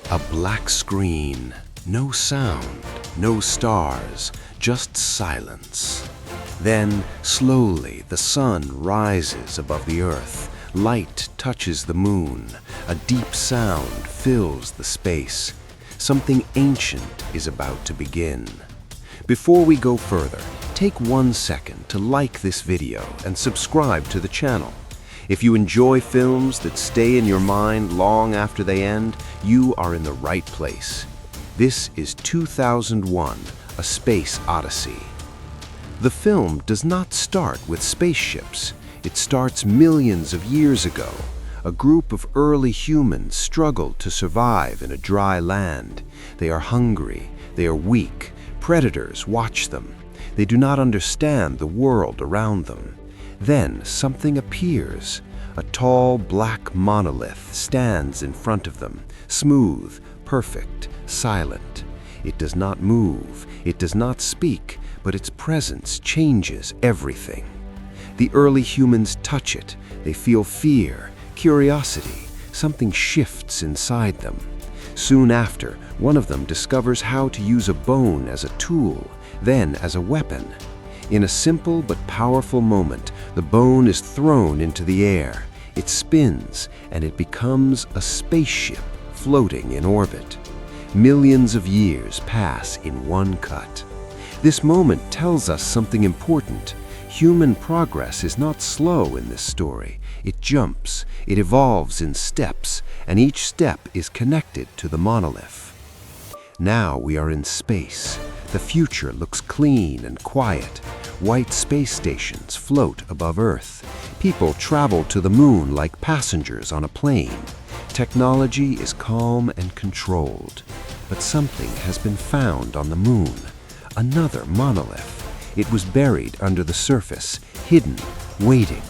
A black screen, no sound, no stars, just silence. Then, slowly, the sun rises above the earth. Light touches the moon. A deep sound fills the space. Something ancient is about to begin. Before we go further, take 1 second to like this video and subscribe to the channel. If you enjoy films that stay in your mind long after they end, you are in the right place. This is 2001, A Space Odyssey. The film does not start with spaceships. It starts millions of years ago. A group of early humans struggled to survive in a dry land. They are hungry. They are weak. Predators watch them. They do not understand the world around them. Then something appears. A tall black monolith stands in front of them, smooth, perfect, silent. It does not move, it does not speak, but its presence changes everything. The early humans touch it. They feel fear, curiosity. Something shifts inside them. Soon after, one of them discovers how to use a bone as a tool, then as a weapon. In a simple but powerful moment, the bone is thrown into the air. It spins, and it becomes a spaceship floating in orbit. Millions of years pass in one cut. This moment tells us something important. Human progress is not slow in this story. It jumps, it evolves in steps, and each step is connected to the monolith. Now we are in space. The future looks clean and quiet. White space stations float above Earth. People travel to the moon like passengers on a plane. Technology is calm and controlled. But something has been found on the moon. Another monolith. It was buried under the surface, hidden, waiting.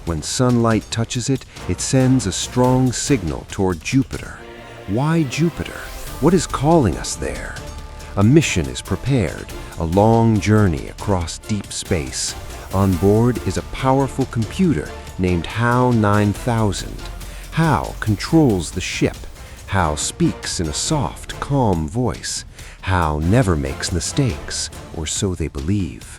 When sunlight touches it, it sends a strong signal toward Jupiter. Why Jupiter? What is calling us there? A mission is prepared, a long journey across deep space. On board is a powerful computer named HAL 9000. HAL controls the ship. HAL speaks in a soft, calm voice. HAL never makes mistakes, or so they believe.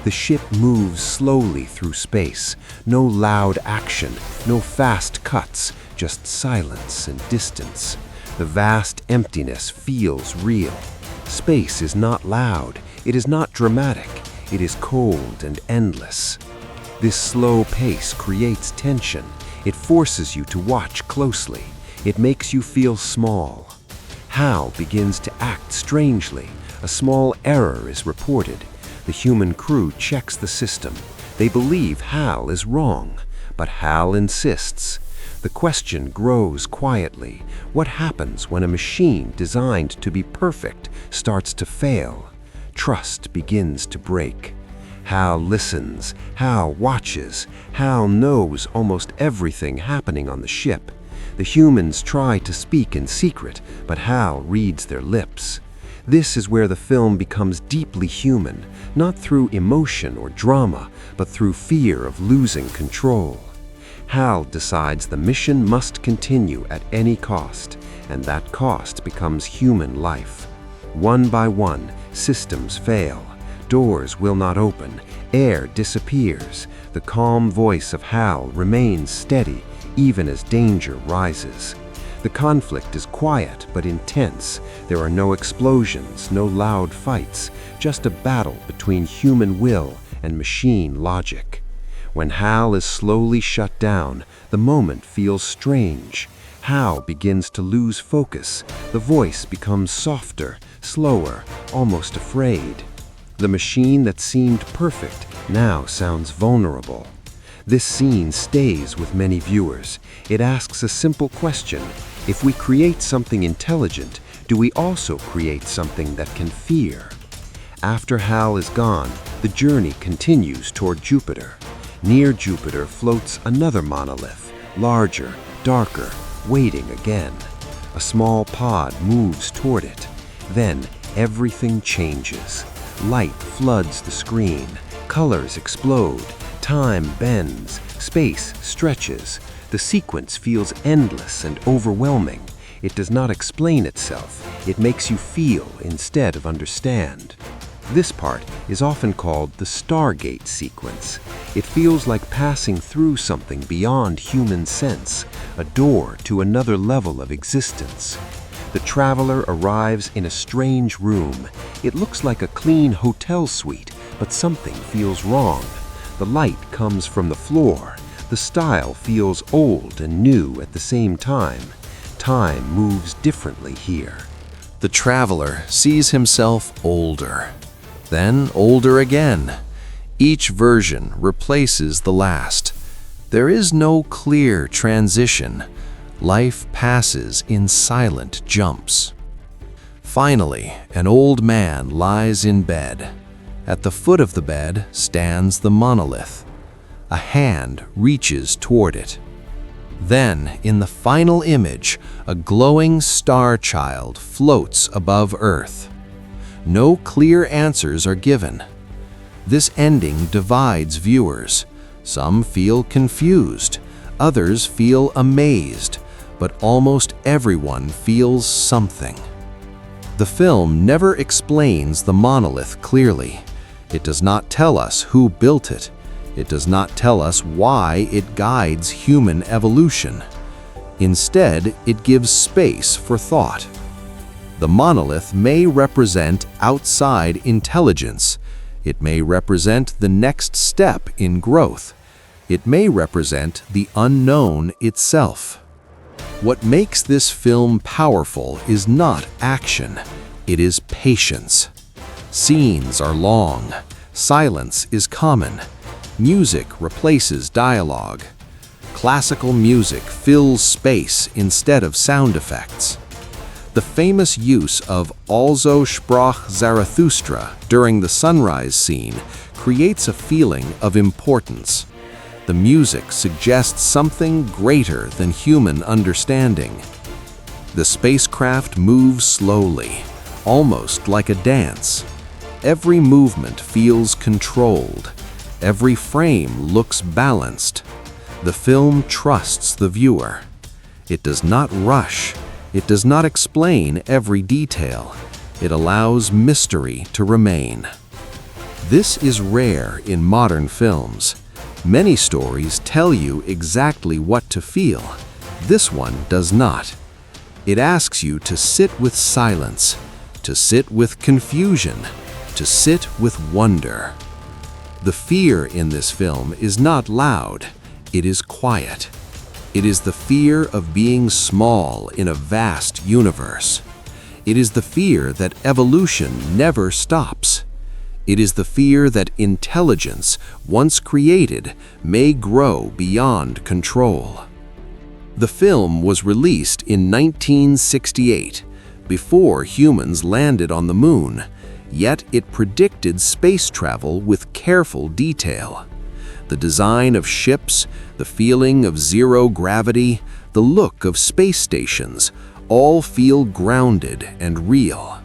The ship moves slowly through space. No loud action, no fast cuts, just silence and distance. The vast emptiness feels real. Space is not loud, it is not dramatic, it is cold and endless. This slow pace creates tension. It forces you to watch closely. It makes you feel small. HAL begins to act strangely. A small error is reported. The human crew checks the system. They believe HAL is wrong, but HAL insists. The question grows quietly. What happens when a machine designed to be perfect starts to fail? Trust begins to break. HAL listens. HAL watches. HAL knows almost everything happening on the ship. The humans try to speak in secret, but HAL reads their lips. This is where the film becomes deeply human, not through emotion or drama, but through fear of losing control. HAL decides the mission must continue at any cost, and that cost becomes human life. One by one, systems fail. Doors will not open. Air disappears. The calm voice of HAL remains steady, even as danger rises. The conflict is quiet but intense. There are no explosions, no loud fights, just a battle between human will and machine logic. When HAL is slowly shut down, the moment feels strange. HAL begins to lose focus. The voice becomes softer, slower, almost afraid. The machine that seemed perfect now sounds vulnerable. This scene stays with many viewers. It asks a simple question. If we create something intelligent, do we also create something that can fear? After HAL is gone, the journey continues toward Jupiter. Near Jupiter floats another monolith, larger, darker, waiting again. A small pod moves toward it. Then everything changes. Light floods the screen. Colors explode. Time bends. Space stretches. The sequence feels endless and overwhelming. It does not explain itself. It makes you feel instead of understand. This part is often called the Stargate sequence. It feels like passing through something beyond human sense, a door to another level of existence. The traveler arrives in a strange room. It looks like a clean hotel suite, but something feels wrong. The light comes from the floor. The style feels old and new at the same time. Time moves differently here. The traveler sees himself older, then older again. Each version replaces the last. There is no clear transition. Life passes in silent jumps. Finally, an old man lies in bed. At the foot of the bed stands the monolith. A hand reaches toward it. Then, in the final image, a glowing star child floats above Earth. No clear answers are given. This ending divides viewers. Some feel confused, others feel amazed, but almost everyone feels something. The film never explains the monolith clearly. It does not tell us who built it. It does not tell us why it guides human evolution. Instead, it gives space for thought. The monolith may represent outside intelligence. It may represent the next step in growth. It may represent the unknown itself. What makes this film powerful is not action. It is patience. Scenes are long. Silence is common. Music replaces dialogue. Classical music fills space instead of sound effects. The famous use of Also sprach Zarathustra during the sunrise scene creates a feeling of importance. The music suggests something greater than human understanding. The spacecraft moves slowly, almost like a dance. Every movement feels controlled. Every frame looks balanced. The film trusts the viewer. It does not rush. It does not explain every detail. It allows mystery to remain. This is rare in modern films. Many stories tell you exactly what to feel. This one does not. It asks you to sit with silence, to sit with confusion, to sit with wonder. The fear in this film is not loud. It is quiet. It is the fear of being small in a vast universe. It is the fear that evolution never stops. It is the fear that intelligence, once created, may grow beyond control. The film was released in 1968, before humans landed on the moon, yet it predicted space travel with careful detail. The design of ships, the feeling of zero gravity, the look of space stations, all feel grounded and real.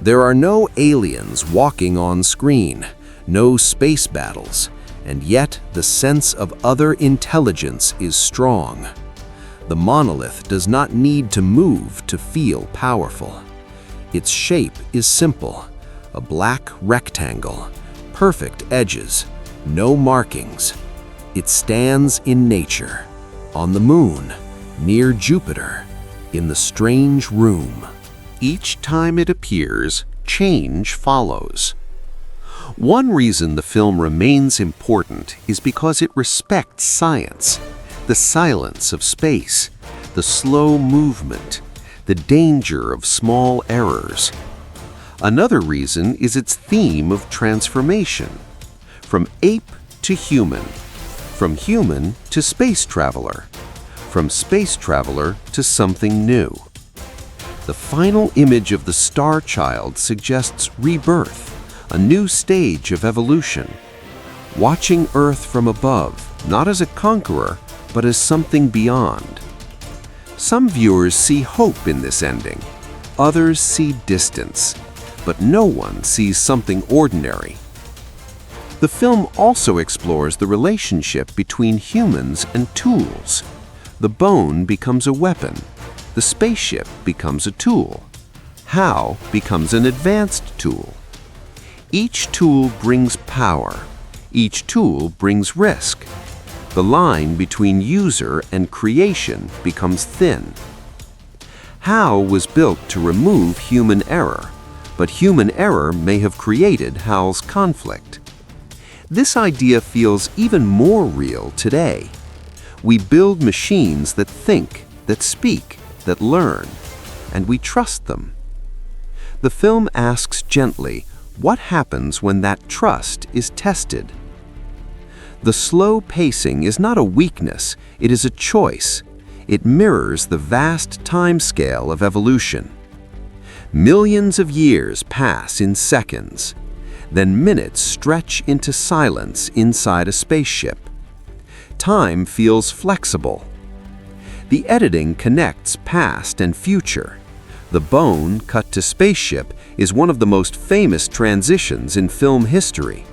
There are no aliens walking on screen, no space battles, and yet the sense of other intelligence is strong. The monolith does not need to move to feel powerful. Its shape is simple, a black rectangle, perfect edges, no markings. It stands in nature, on the moon, near Jupiter, in the strange room. Each time it appears, change follows. One reason the film remains important is because it respects science, the silence of space, the slow movement, the danger of small errors. Another reason is its theme of transformation, from ape to human, from human to space traveler, from space traveler to something new. The final image of the star child suggests rebirth, a new stage of evolution. Watching Earth from above, not as a conqueror, but as something beyond. Some viewers see hope in this ending. Others see distance, but no one sees something ordinary. The film also explores the relationship between humans and tools. The bone becomes a weapon. The The spaceship becomes a tool. How becomes an advanced tool. Each tool brings power. Each tool brings risk. The line between user and creation becomes thin. How was built to remove human error, but human error may have created Hal's conflict. This idea feels even more real today. We build machines that think, that speak, that learn, and we trust them. The film asks gently, what happens when that trust is tested? The slow pacing is not a weakness, it is a choice. It mirrors the vast timescale of evolution. Millions of years pass in seconds. Then minutes stretch into silence inside a spaceship. Time feels flexible. The editing connects past and future. The bone cut to spaceship is one of the most famous transitions in film history.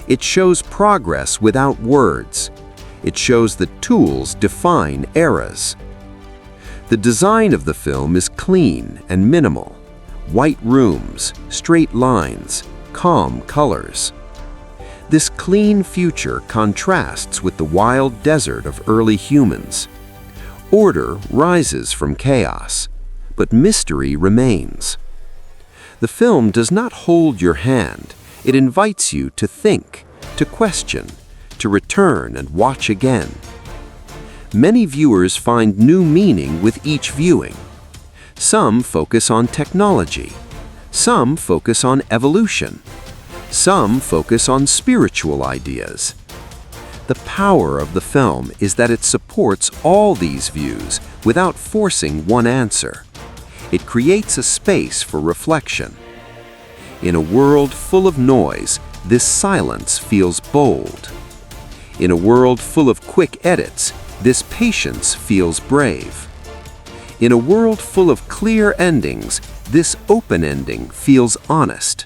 It shows progress without words. It shows that tools define eras. The design of the film is clean and minimal. White rooms, straight lines, calm colors. This clean future contrasts with the wild desert of early humans. Order rises from chaos, but mystery remains. The film does not hold your hand. It invites you to think, to question, to return and watch again. Many viewers find new meaning with each viewing. Some focus on technology. Some focus on evolution. Some focus on spiritual ideas. The power of the film is that it supports all these views without forcing one answer. It creates a space for reflection. In a world full of noise, this silence feels bold. In a world full of quick edits, this patience feels brave. In a world full of clear endings, this open ending feels honest.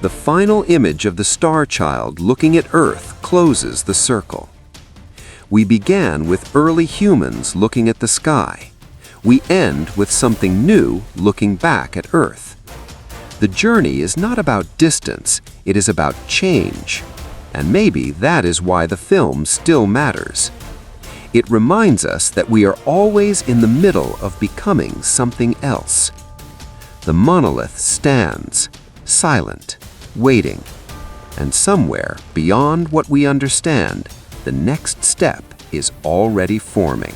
The final image of the star child looking at Earth closes the circle. We began with early humans looking at the sky. We end with something new looking back at Earth. The journey is not about distance, it is about change. And maybe that is why the film still matters. It reminds us that we are always in the middle of becoming something else. The monolith stands, silent, waiting. And somewhere beyond what we understand, the next step is already forming.